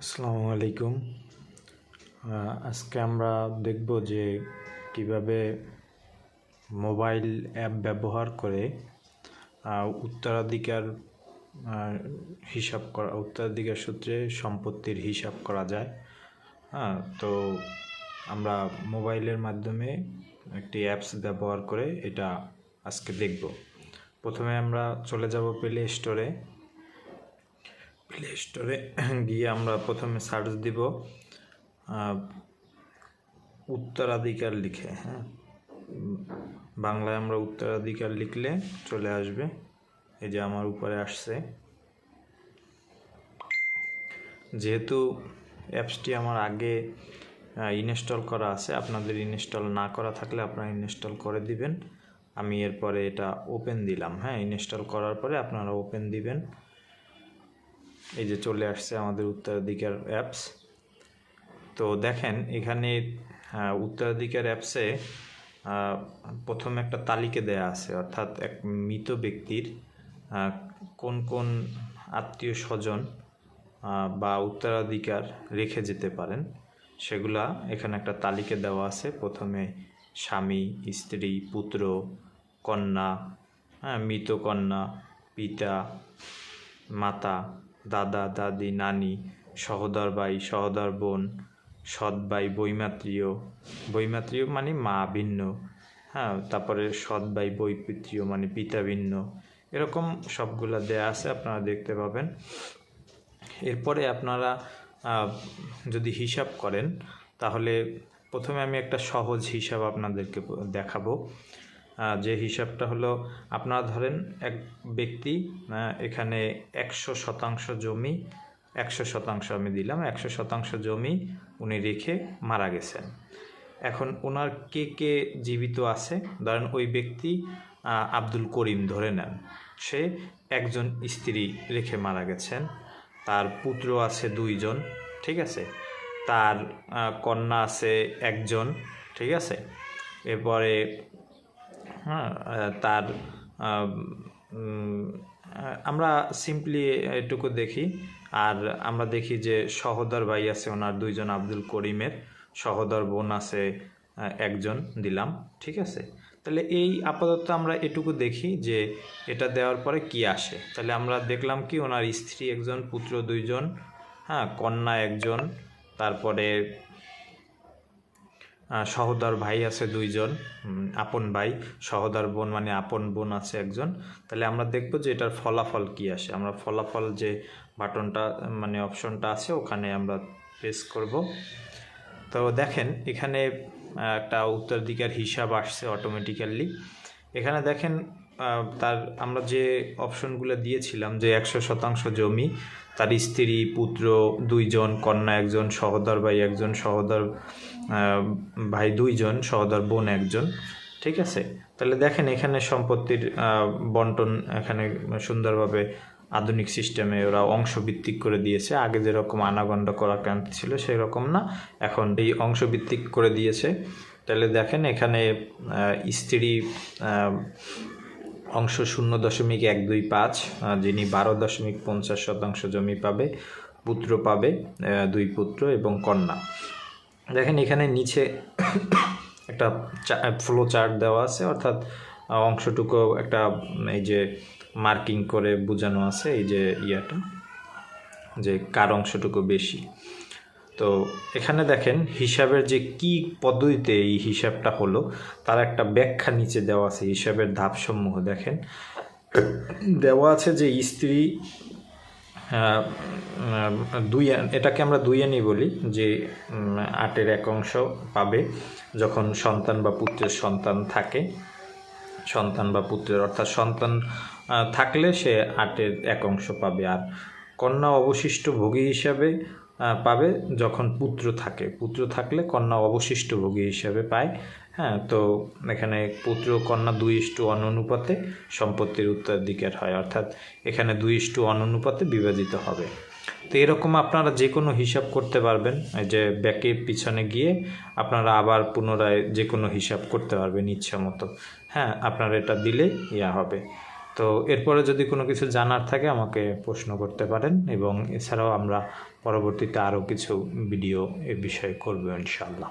আসসালামু আলাইকুম। আজকে আমরা দেখব যে কিভাবে মোবাইল অ্যাপ ব্যবহার করে উত্তরাধিকার উত্তরাধিকার সূত্রে সম্পত্তির হিসাব করা যায়। তো আমরা মোবাইলের মাধ্যমে একটি অ্যাপস ব্যবহার করে এটা আজকে দেখব। প্রথমে আমরা চলে যাব প্লে স্টোরে গিয়ে আমরা প্রথমে সার্চ দিব উত্তরাধিকার লিখে। বাংলায় আমরা উত্তরাধিকার লিখলে চলে আসবে। এই যে আমার উপরে আসছে। যেহেতু অ্যাপসটি আমার আগে ইনস্টল করা আছে, আপনাদের ইনস্টল না করা থাকলে আপনারা ইনস্টল করে দিবেন। আমি এরপরে এটা ওপেন দিলাম। ইনস্টল করার পরে আপনারা ওপেন দিবেন। এই যে চলে আসছে আমাদের উত্তরাধিকার অ্যাপস। তো দেখেন এখানে উত্তরাধিকার অ্যাপসে প্রথমে একটা তালিকা দেয়া আছে, অর্থাৎ এক মৃত ব্যক্তির কোন কোন আত্মীয় স্বজন বা উত্তরাধিকার রেখে যেতে পারেন সেগুলা এখানে একটা তালিকা দেওয়া আছে। প্রথমে স্বামী, স্ত্রী, পুত্র, কন্যা, মৃত কন্যা, পিতা, মাতা, দাদা, দাদি, নানি, সহোদর ভাই, সহোদর বোন, সৎ ভাই, বৈমাত্রীয় মানে মা ভিন্ন, তারপরে সৎ ভাই বৈপিত্রীয় মানে পিতা ভিন্ন, এরকম সবগুলা দেয়া আছে, আপনারা দেখতে পাবেন। এরপরে আপনারা যদি হিসাব করেন তাহলে প্রথমে আমি একটা সহজ হিসাব আপনাদেরকে দেখাবো। যে হিসাবটা হলো, আপনারা ধরেন এক ব্যক্তি এখানে 100% জমি, 100% আমি দিলাম, 100% জমি উনি রেখে মারা গেছেন। এখন ওনার কে কে জীবিত আছে, ধরেন ওই ব্যক্তি আব্দুল করিম ধরে নেন, সে একজন স্ত্রী রেখে মারা গেছেন, তার পুত্র আছে 2 জন, ঠিক আছে, তার কন্যা আছে 1 জন, ঠিক আছে। এরপরে তার আমরা সিম্পলি এটুকু দেখি। আর আমরা দেখি যে সহোদর ভাই আছে ওনার 2 জন আব্দুল করিমের, সহোদর বোন আছে 1 জন দিলাম, ঠিক আছে। তাহলে এই আপাতত আমরা এটুকু দেখি যে এটা দেওয়ার পরে কি আসে। তাহলে আমরা দেখলাম কি ওনার স্ত্রী 1 জন, পুত্র 2 জন, কন্যা 1 জন, তারপরে সহোদর ভাই আছে 2 জন, আপন ভাই, সহোদর বোন মানে আপন বোন আছে 1 জন। তাহলে আমরা দেখব যে এটার ফলাফল কি আসে। আমরা ফলাফল যে বাটনটা মানে অপশনটা আছে ওখানে আমরা প্রেস করব। তো দেখেন এখানে একটা উত্তরাধিকার হিসাব আসছে অটোমেটিক্যালি। এখানে দেখেন তার আমরা যে অপশনগুলো দিয়েছিলাম যে 100% জমি, তার স্ত্রী, পুত্র 2 জন, কন্যা 1 জন, সহোদর ভাই 1 জন, সহোদর ভাই 2 জন, সহোদর বোন 1 জন, ঠিক আছে। তাহলে দেখেন এখানে সম্পত্তির বন্টন এখানে সুন্দরভাবে আধুনিক সিস্টেমে ওরা অংশভিত্তিক করে দিয়েছে। আগে যেরকম আনাগন্ড করা ক্রান্তি ছিল সেই রকম না, এখন এই অংশভিত্তিক করে দিয়েছে। তাহলে দেখেন এখানে স্ত্রী অংশ 0.125, যিনি 12.50% জমি পাবে, পুত্র পাবে 2 পুত্র এবং কন্যা। দেখেন এখানে নিচে একটা ফ্লো চার্ট দেওয়া আছে, অর্থাৎ অংশটুকু একটা এই যে মার্কিং করে বোঝানো আছে, এই যে ইয়াটা যে কার অংশটুকু বেশি। তো এখানে দেখেন হিসাবের যে কি পদ্ধতিতে এই হিসাবটা হলো তার একটা ব্যাখ্যা নিচে দেওয়া আছে। হিসাবের ধাপসমূহ দেখেন দেওয়া আছে যে স্ত্রী এটাকে আমরা 2 বলি, যে 8-এর 1 অংশ পাবে যখন সন্তান বা পুত্রের সন্তান থাকে, সন্তান বা পুত্রের অর্থাৎ সন্তান থাকলে সে 8-এর 1 অংশ পাবে। আর কন্যা অবশিষ্ট ভোগী হিসাবে পাবে যখন পুত্র থাকে, পুত্র থাকলে কন্যা অবশিষ্ট ভোগী হিসাবে পায়। তো এখানে পুত্র কন্যা 2:1 অনুপাতে সম্পত্তির উত্তরাধিকার হয়, অর্থাৎ এখানে 2:1 অনুপাতে বিভাজিত হবে। তো এরকম আপনারা যে কোনো হিসাব করতে পারবেন। এই যে ব্যাকে পিছনে গিয়ে আপনারা আবার পুনরায় যে কোনো হিসাব করতে পারবেন ইচ্ছা মতো। আপনারা এটা দিলে ইয়া হবে। তো এরপরে যদি কোনো কিছু জানার থাকে আমাকে প্রশ্ন করতে পারেন, এবং এছাড়াও আমরা পরবর্তীতে আরও কিছু ভিডিও এ বিষয়ে করবো ইনশাআল্লাহ।